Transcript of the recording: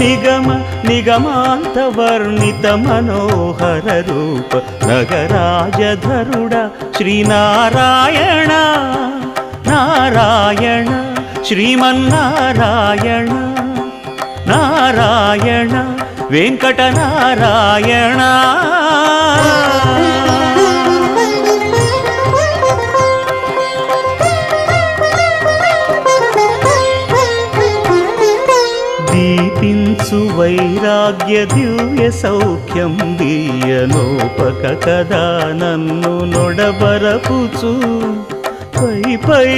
నిగమ నిగమాంత వర్ణిత మనోహర రూప నగరాజధరుడ శ్రీనారాయణ నారాయణ శ్రీమన్నారాయణ నారాయణ వెంకటనారాయణ. దీపించు వైరాగ్య దివ్య సౌఖ్యం దీయనోపక కదా నన్ను నొడబరపుచు పై పై